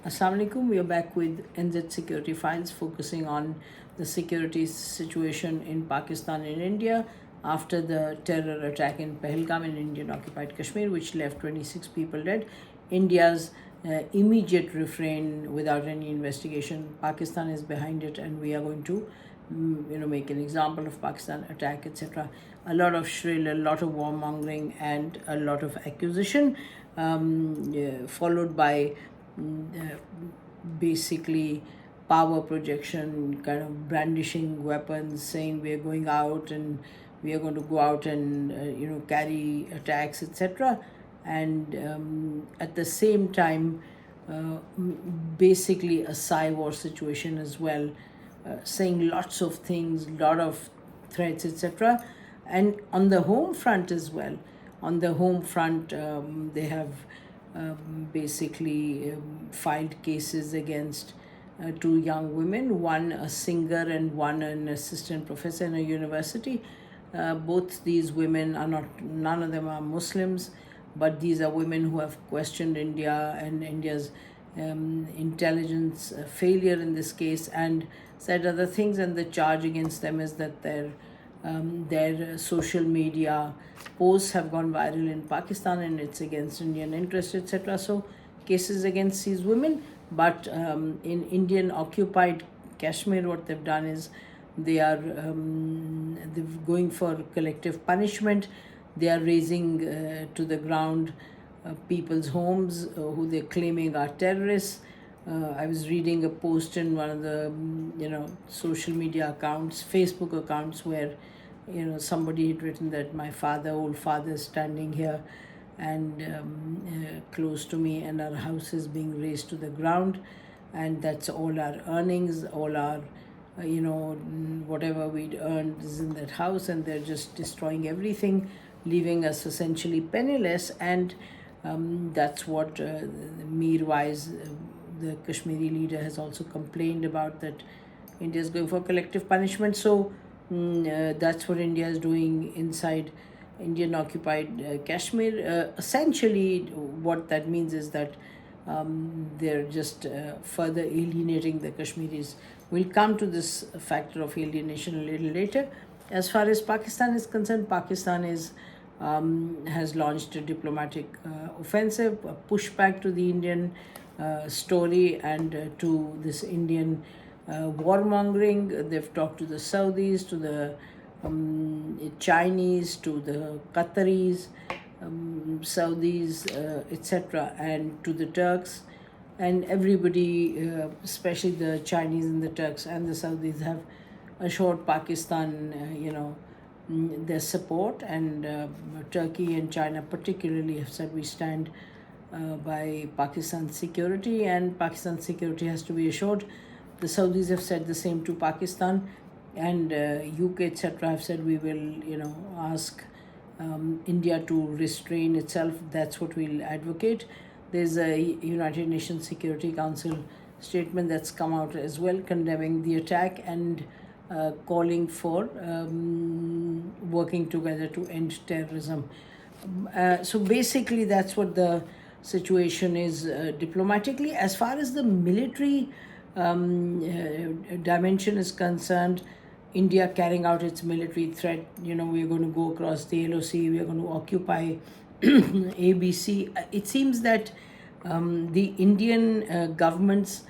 Assalamu alaikum. We are back with NZ Security Files, focusing on the security situation in Pakistan and India after the terror attack in Pahalgam in Indian-occupied Kashmir, which left 26 people dead. India's immediate refrain without any investigation. Pakistan is behind it, and we are going to make an example of Pakistan attack, etc. A lot of shrill, a lot of warmongering, and a lot of accusation, followed by basically power projection, kind of brandishing weapons, saying we are going out and we are going to go out and carry attacks, etc. And at the same time, basically a war situation as well, saying lots of things, lot of threats, etc. And on the home front as well, they have basically filed cases against two young women, one a singer and one an assistant professor in a university. Both these women are none of them are Muslims, but these are women who have questioned India and India's intelligence failure in this case, and said other things. And the charge against them is that their social media posts have gone viral in Pakistan and it's against Indian interests, etc. So cases against these women. But in Indian occupied Kashmir, what they've done is they're going for collective punishment. They are razing to the ground people's homes who they're claiming are terrorists. I was reading a post in one of the social media accounts, Facebook accounts, where somebody had written that my old father is standing here and close to me, and our house is being razed to the ground, and that's all our earnings, all our whatever we'd earned is in that house, and they're just destroying everything, leaving us essentially penniless. And that's what Meerwise, the Kashmiri leader, has also complained about, that India is going for collective punishment. So that's what India is doing inside Indian occupied Kashmir. Essentially, what that means is that they're just further alienating the Kashmiris. We'll come to this factor of alienation a little later. As far as Pakistan is concerned, Pakistan has launched a diplomatic offensive, a pushback to the Indian story and to this Indian warmongering. They've talked to the Saudis, to the Chinese, to the Qataris, Saudis, etc., and to the Turks. And everybody, especially the Chinese and the Turks and the Saudis, have assured Pakistan, their support. And Turkey and China particularly have said we stand by Pakistan's security, and Pakistan's security has to be assured. The Saudis have said the same to Pakistan, and UK, etc., have said we will, ask India to restrain itself. That's what we'll advocate. There's a United Nations Security Council statement that's come out as well, condemning the attack and calling for working together to end terrorism. So basically, that's what the situation is diplomatically. As far as the military dimension is concerned, India carrying out its military threat, we're going to go across the LOC, we are going to occupy ABC. It seems that the Indian government's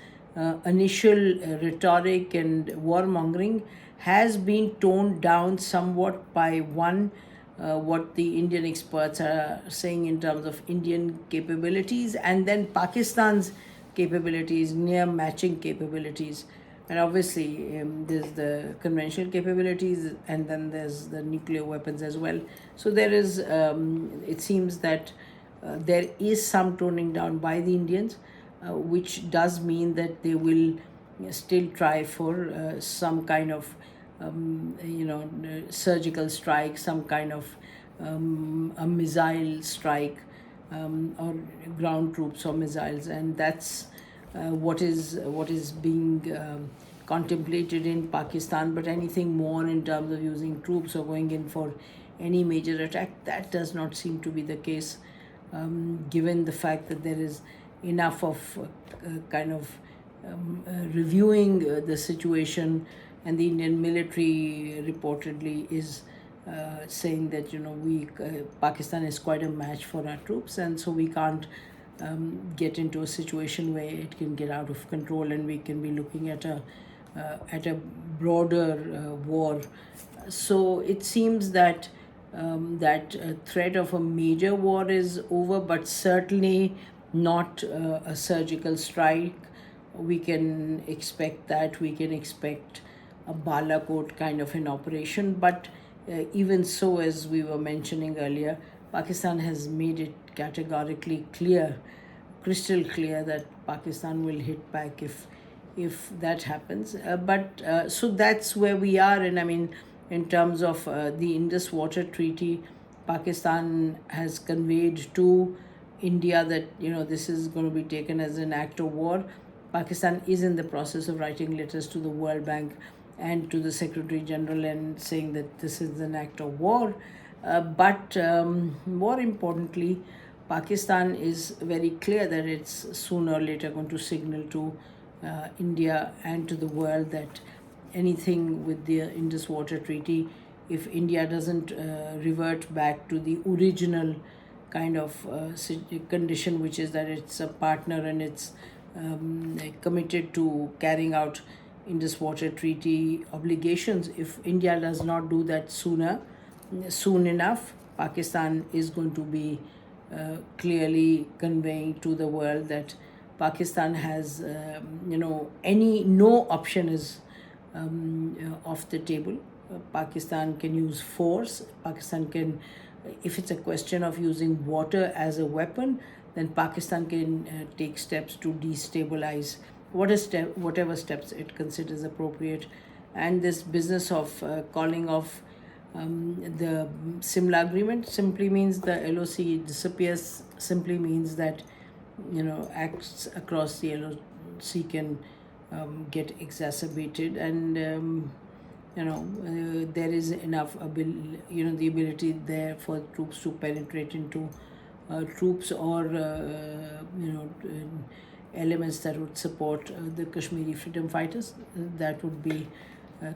initial rhetoric and warmongering has been toned down somewhat by what the Indian experts are saying in terms of Indian capabilities, and then Pakistan's capabilities, near matching capabilities. And obviously there's the conventional capabilities, and then there's the nuclear weapons as well. So there is, it seems that there is some toning down by the Indians, which does mean that they will still try for some kind of surgical strike, some kind of a missile strike, or ground troops or missiles, and that's what is being contemplated in Pakistan. But anything more in terms of using troops or going in for any major attack, that does not seem to be the case, given the fact that there is enough of kind of reviewing the situation, and the Indian military reportedly is saying that Pakistan is quite a match for our troops, and so we can't get into a situation where it can get out of control, and we can be looking at a broader war. So it seems that that threat of a major war is over, but certainly not a surgical strike. We can expect that. We can expect a Balakot kind of an operation. But even so, as we were mentioning earlier, Pakistan has made it categorically clear, crystal clear, that Pakistan will hit back if that happens. So that's where we are. And I mean, in terms of the Indus Water Treaty, Pakistan has conveyed to India that this is going to be taken as an act of war. Pakistan is in the process of writing letters to the World Bank and to the Secretary General and saying that this is an act of war. But more importantly, Pakistan is very clear that it's sooner or later going to signal to India and to the world that anything with the Indus Water Treaty, if India doesn't revert back to the original kind of condition, which is that it's a partner and it's committed to carrying out Indus Water Treaty obligations, if India does not do that soon enough, Pakistan is going to be clearly conveying to the world that Pakistan has, no option is off the table. Pakistan can use force. Pakistan can, if it's a question of using water as a weapon, then Pakistan can take steps to destabilize whatever steps it considers appropriate. And this business of calling off the Simla Agreement simply means the LOC disappears, simply means that acts across the LOC can get exacerbated, and there is enough the ability there for troops to penetrate into troops or elements that would support the Kashmiri freedom fighters. That would be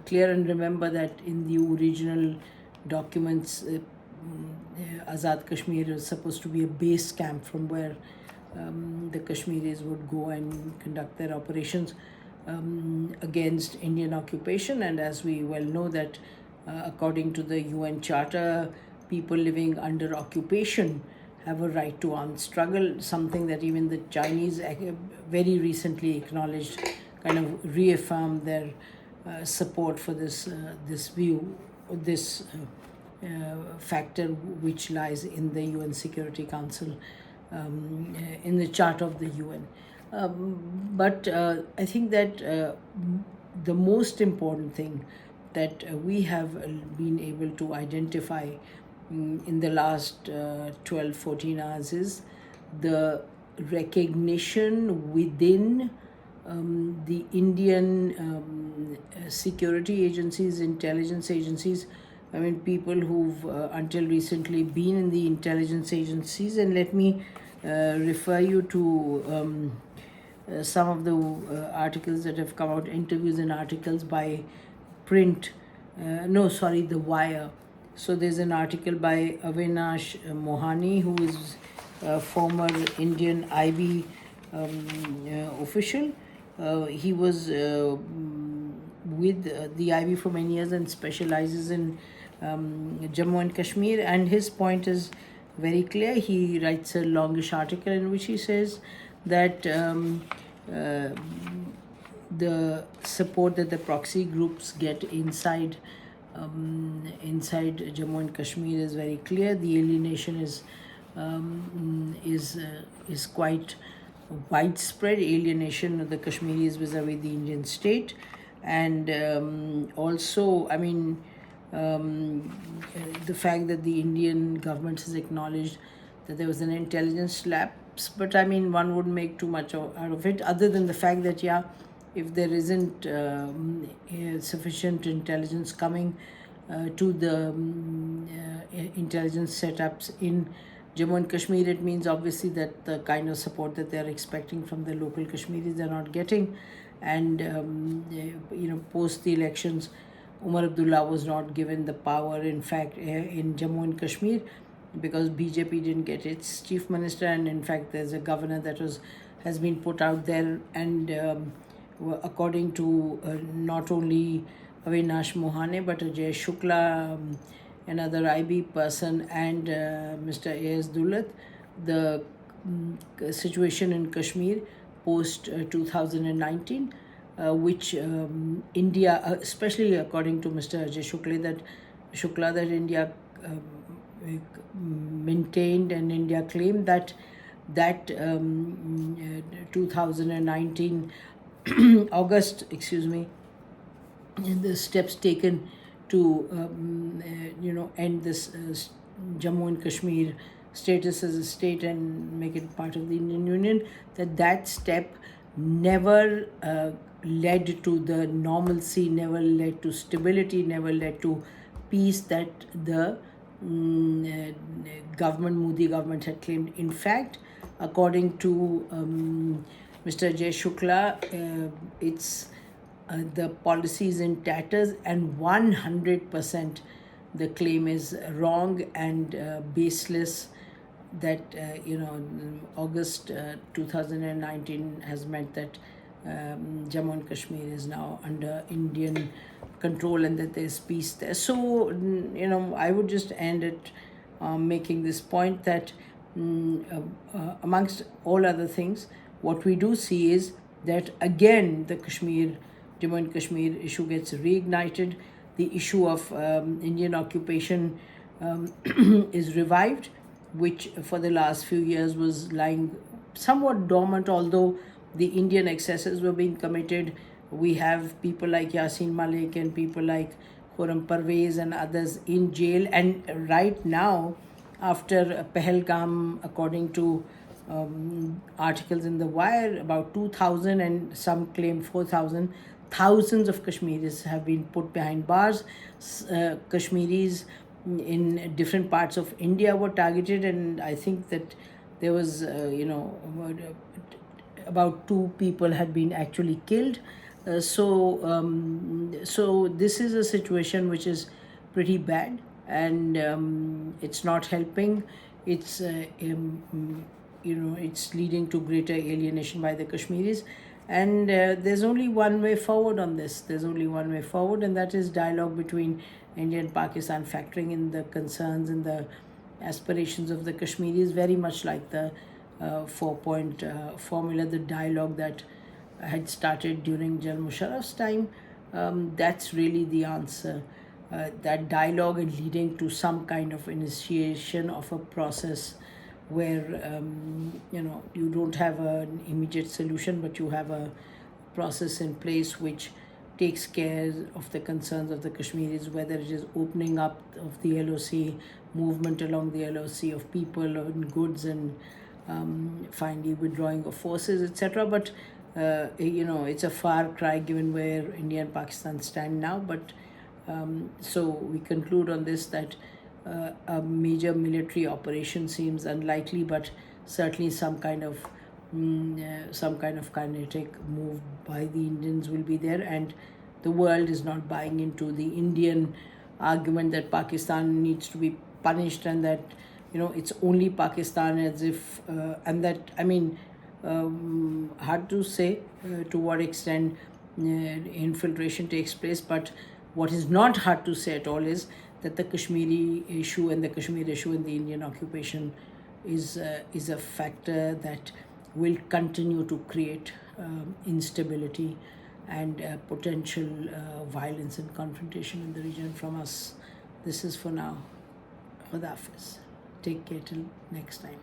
clear. And remember that in the original documents, Azad Kashmir is supposed to be a base camp from where the Kashmiris would go and conduct their operations against Indian occupation. And as we well know that according to the UN Charter, people living under occupation have a right to armed struggle, something that even the Chinese very recently acknowledged, kind of reaffirmed their support for this view, this factor which lies in the UN Security Council, in the Charter of the UN. But I think that the most important thing that we have been able to identify in the last 12-14 hours is the recognition within the Indian security agencies, intelligence agencies. I mean, people who've until recently been in the intelligence agencies. And let me refer you to some of the articles that have come out, interviews and articles by The Wire. So there's an article by Avinash Mohani, who is a former Indian IB official. He was with the IB for many years and specializes in Jammu and Kashmir. And his point is very clear. He writes a longish article in which he says that the support that the proxy groups get inside Jammu and Kashmir is very clear. The alienation is quite widespread. Alienation of the Kashmiris vis-a-vis the Indian state, and also, I mean, the fact that the Indian government has acknowledged that there was an intelligence lapse, but I mean, one wouldn't make too much out of it, other than the fact that if there isn't sufficient intelligence coming to the intelligence setups in Jammu and Kashmir, it means obviously that the kind of support that they're expecting from the local Kashmiris, they're not getting. And, post the elections, Umar Abdullah was not given the power, in fact, in Jammu and Kashmir, because BJP didn't get its chief minister. And in fact, there's a governor that has been put out there. And according to not only Avinash Mohane, but Ajay Shukla, another IB person, and Mr. A.S. Dulat, the situation in Kashmir post 2019, which India, especially according to Mr. Ajay Shukla, that India maintained, and India claimed that 2019 August, the steps taken to end this Jammu and Kashmir status as a state and make it part of the Indian Union, that step never led to the normalcy, never led to stability, never led to peace that the Modi government had claimed. In fact, according to Mr. Jay Shukla, it's the policy is in tatters, and 100% the claim is wrong and baseless, that August 2019 has meant that Jammu and Kashmir is now under Indian control and that there's peace there. So I would just end it making this point that amongst all other things, what we do see is that again the Jammu and Kashmir issue gets reignited. The issue of Indian occupation is revived, which for the last few years was lying somewhat dormant, although the Indian excesses were being committed. We have people like Yasin Malik and people like Khurram Parvez and others in jail. And right now, after Pahalgam, according to articles in The Wire, about 2,000 and some claim 4,000, thousands of Kashmiris have been put behind bars. Kashmiris in different parts of India were targeted, and I think that there was, about 2 people had been actually killed. So this is a situation which is pretty bad, and it's not helping. It's it's leading to greater alienation by the Kashmiris, and there's only one way forward on this. There's only one way forward, and that is dialogue between India and Pakistan, factoring in the concerns and the aspirations of the Kashmiris, very much like the 4-point formula, the dialogue that had started during General Musharraf's time. That's really the answer. That dialogue and leading to some kind of initiation of a process where you don't have an immediate solution, but you have a process in place which takes care of the concerns of the Kashmiris, whether it is opening up of the LOC, movement along the LOC of people and goods, and finally withdrawing of forces, etc. But it's a far cry given where India and Pakistan stand now. But so we conclude on this that a major military operation seems unlikely, but certainly some kind of kinetic move by the Indians will be there, and the world is not buying into the Indian argument that Pakistan needs to be punished, and that it's only Pakistan, as if and that, hard to say to what extent infiltration takes place, but what is not hard to say at all is that the Kashmiri issue and the Kashmir issue in the Indian occupation is a factor that will continue to create instability and potential violence and confrontation in the region. From us, this is for now. Khuda Hafiz. Take care till next time.